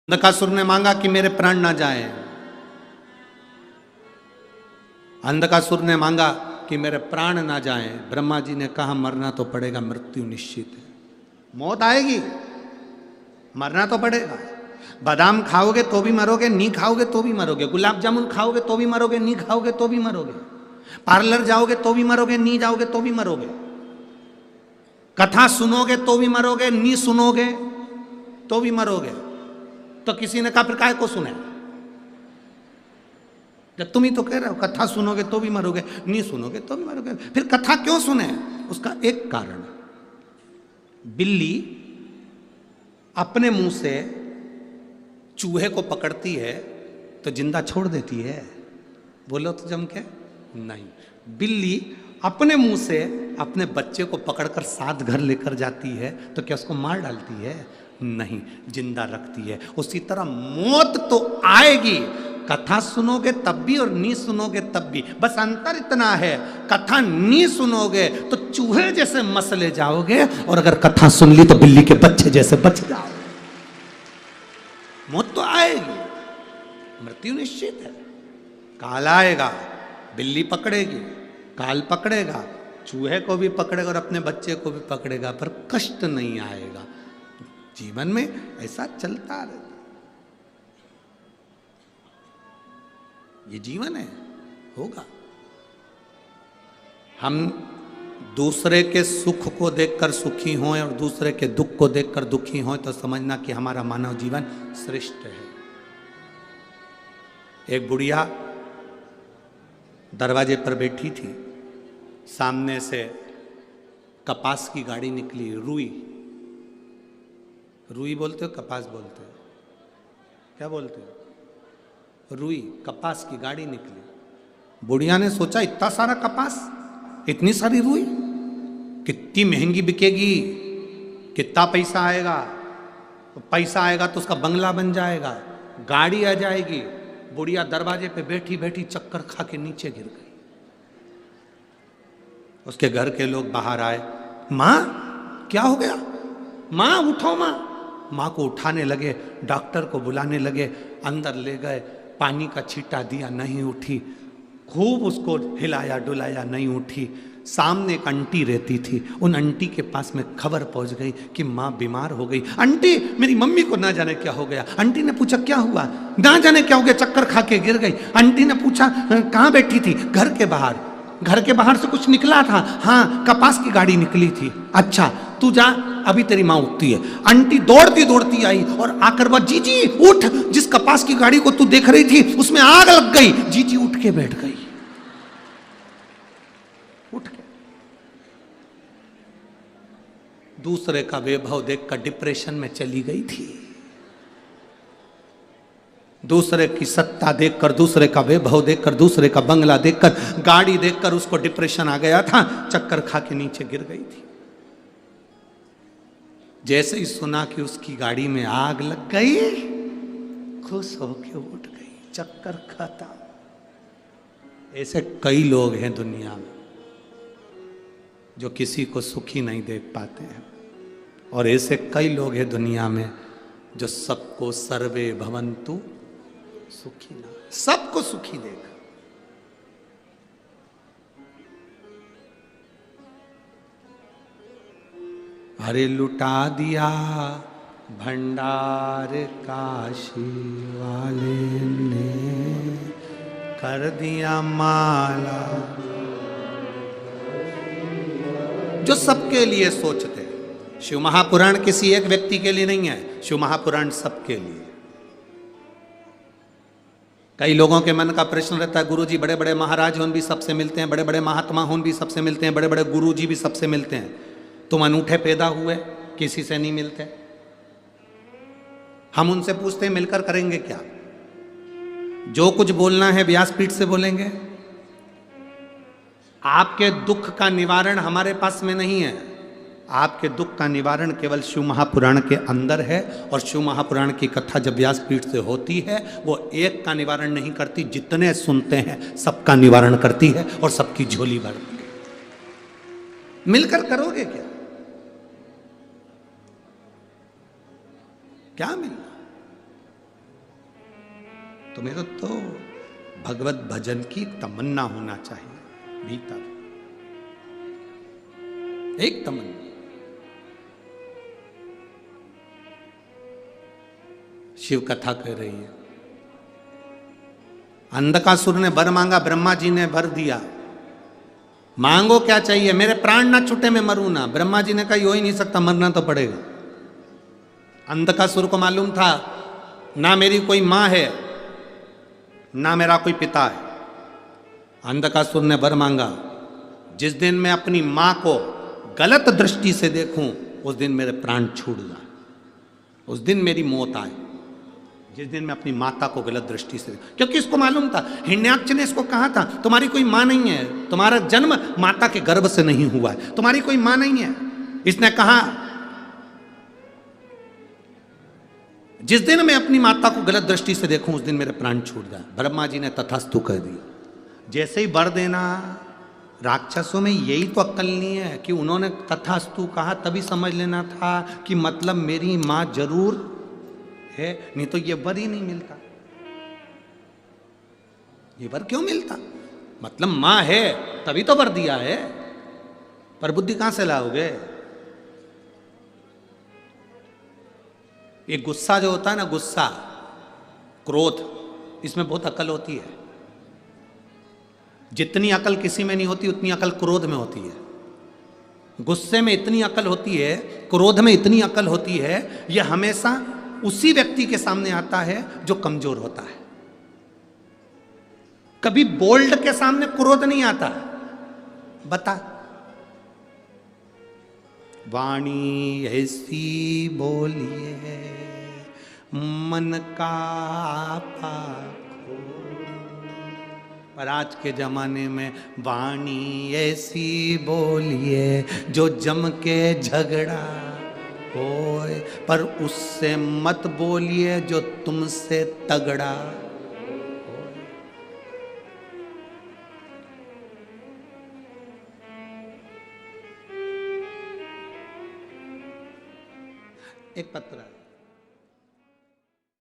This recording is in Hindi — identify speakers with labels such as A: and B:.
A: अंधकासुर ने मांगा कि मेरे प्राण ना जाए। अंधकासुर ने मांगा कि मेरे प्राण ना जाए। ब्रह्मा जी ने कहा मरना तो पड़ेगा, मृत्यु निश्चित है, मौत आएगी, मरना तो पड़ेगा। बादाम खाओगे तो भी मरोगे, नहीं खाओगे तो भी मरोगे। गुलाब जामुन खाओगे तो भी मरोगे, नहीं खाओगे तो भी मरोगे। पार्लर जाओगे तो भी मरोगे, नहीं जाओगे तो भी मरोगे। कथा सुनोगे तो भी मरोगे, नहीं सुनोगे तो भी मरोगे। तो किसी ने कहा फिर काहे को सुने, जब तुम ही तो कह रहे हो कथा सुनोगे तो भी मरोगे, नहीं सुनोगे तो भी मरोगे, फिर कथा क्यों सुने? उसका एक कारण, बिल्ली अपने मुंह से चूहे को पकड़ती है तो जिंदा छोड़ देती है, बोलो तो जम के नहीं। बिल्ली अपने मुंह से अपने बच्चे को पकड़कर साथ घर लेकर जाती है तो क्या उसको मार डालती है? नहीं, जिंदा रखती है। उसी तरह मौत तो आएगी, कथा सुनोगे तब भी और नहीं सुनोगे तब भी। बस अंतर इतना है, कथा नहीं सुनोगे तो चूहे जैसे मसले जाओगे, और अगर कथा सुन ली तो बिल्ली के बच्चे जैसे बच जाओगे। मौत तो आएगी, मृत्यु निश्चित है। काल आएगा, बिल्ली पकड़ेगी, काल पकड़ेगा, चूहे को भी पकड़ेगा और अपने बच्चे को भी पकड़ेगा, पर कष्ट नहीं आएगा। जीवन में ऐसा चलता रहता, ये जीवन है, होगा। हम दूसरे के सुख को देखकर सुखी हों और दूसरे के दुख को देखकर दुखी हों तो समझना कि हमारा मानव जीवन श्रेष्ठ है। एक बुढ़िया दरवाजे पर बैठी थी, सामने से कपास की गाड़ी निकली। रुई, रुई बोलते हो कपास बोलते हो, क्या बोलते हो? रुई, कपास की गाड़ी निकली। बुढ़िया ने सोचा इतना सारा कपास, इतनी सारी रुई, कितनी महंगी बिकेगी, कितना पैसा आएगा। पैसा आएगा तो उसका बंगला बन जाएगा, गाड़ी आ जाएगी। बुढ़िया दरवाजे पे बैठी बैठी चक्कर खा के नीचे गिर गई। उसके घर के लोग बाहर आए, माँ क्या हो गया, माँ उठो माँ। माँ को उठाने लगे, डॉक्टर को बुलाने लगे, अंदर ले गए, पानी का छींटा दिया, नहीं उठी। खूब उसको हिलाया डुलाया, नहीं उठी। सामने एक आंटी रहती थी, उन आंटी के पास में खबर पहुंच गई कि माँ बीमार हो गई। आंटी, मेरी मम्मी को ना जाने क्या हो गया। आंटी ने पूछा क्या हुआ? ना जाने क्या हो गया, चक्कर खा के गिर गई। आंटी ने पूछा कहाँ बैठी थी? घर के बाहर। घर के बाहर से कुछ निकला था? हाँ, कपास की गाड़ी निकली थी। अच्छा, तू जा, अभी तेरी माँ उठती है। आंटी दौड़ती दौड़ती आई और आकर बोली, जीजी उठ, जिस कपास की गाड़ी को तू देख रही थी उसमें आग लग गई। जीजी उठ के बैठ गई, उठ के। दूसरे का वैभव देखकर डिप्रेशन में चली गई थी, दूसरे की सत्ता देखकर, दूसरे का वैभव देखकर, दूसरे का बंगला देखकर, गाड़ी देखकर उसको डिप्रेशन आ गया था, चक्कर खा के नीचे गिर गई थी। जैसे ही सुना कि उसकी गाड़ी में आग लग गई, खुश होके उठ गई, चक्कर खत्म। ऐसे कई लोग हैं दुनिया में जो किसी को सुखी नहीं देख पाते हैं, और ऐसे कई लोग हैं दुनिया में जो सबको सर्वे भवन्तु सुखी ना, सबको सुखी देगा। अरे लुटा दिया भंडार काशी वाले ने, कर दिया माला। जो सबके लिए सोचते हैं, शिव महापुराण किसी एक व्यक्ति के लिए नहीं है, शिव महापुराण सबके लिए। कई लोगों के मन का प्रश्न रहता है, गुरुजी बड़े बड़े महाराज हों भी सबसे मिलते हैं, बड़े बड़े महात्मा हों भी सबसे मिलते हैं, बड़े बड़े गुरुजी भी सबसे मिलते हैं, तुम अनूठे पैदा हुए किसी से नहीं मिलते। हम उनसे पूछते हैं मिलकर करेंगे क्या? जो कुछ बोलना है व्यासपीठ से बोलेंगे। आपके दुख का निवारण हमारे पास में नहीं है, आपके दुख का निवारण केवल शिव महापुराण के अंदर है। और शिव महापुराण की कथा जब व्यासपीठ से होती है, वो एक का निवारण नहीं करती, जितने सुनते हैं सबका निवारण करती है और सबकी झोली भरती है। मिलकर करोगे क्या? क्या मिलना? तुम्हें तो भगवत भजन की तमन्ना होना चाहिए भीतर, एक तमन्ना। शिव कथा कह रही है, अंधकासुर ने वर मांगा, ब्रह्मा जी ने वर दिया। मांगो क्या चाहिए? मेरे प्राण ना छूटे, मैं मरूं ना। ब्रह्मा जी ने कहा हो ही नहीं सकता, मरना तो पड़ेगा। अंधकासुर को मालूम था ना मेरी कोई मां है ना मेरा कोई पिता है। अंधकासुर ने वर मांगा, जिस दिन मैं अपनी मां को गलत दृष्टि से देखूं उस दिन मेरे प्राण छूट जाए, उस दिन मेरी मौत आए, जिस दिन मैं अपनी माता को गलत दृष्टि से, क्योंकि इसको मालूम था, हिरण्याक्ष ने इसको कहा था तुम्हारी कोई मां नहीं है, तुम्हारा जन्म माता के गर्भ से नहीं हुआ है, तुम्हारी कोई मां नहीं है। इसने कहा जिस दिन मैं अपनी माता को गलत दृष्टि से देखूं उस दिन मेरे प्राण छूट जाए। ब्रह्मा जी ने तथास्तु कह दिया। जैसे ही वर देना, राक्षसों में यही तो अक्ल नहीं है कि उन्होंने तथास्तु कहा, तभी समझ लेना था कि मतलब मेरी मां जरूर है, नहीं तो ये वर ही नहीं मिलता। ये वर क्यों मिलता? मतलब मां है तभी तो वर दिया है, पर बुद्धि कहां से लाओगे? ये गुस्सा जो होता है ना, गुस्सा, क्रोध, इसमें बहुत अकल होती है। जितनी अकल किसी में नहीं होती उतनी अकल क्रोध में होती है। गुस्से में इतनी अकल होती है, क्रोध में इतनी अकल होती है। यह हमेशा उसी व्यक्ति के सामने आता है जो कमजोर होता है। कभी बोल्ड के सामने क्रोध नहीं आता। बता, वाणी ऐसी बोलिए मन का पाखो। पर आज के जमाने में वाणी ऐसी बोलिए जो जम के झगड़ा होए, पर उससे मत बोलिए जो तुमसे तगड़ा होए। एक पत्र है,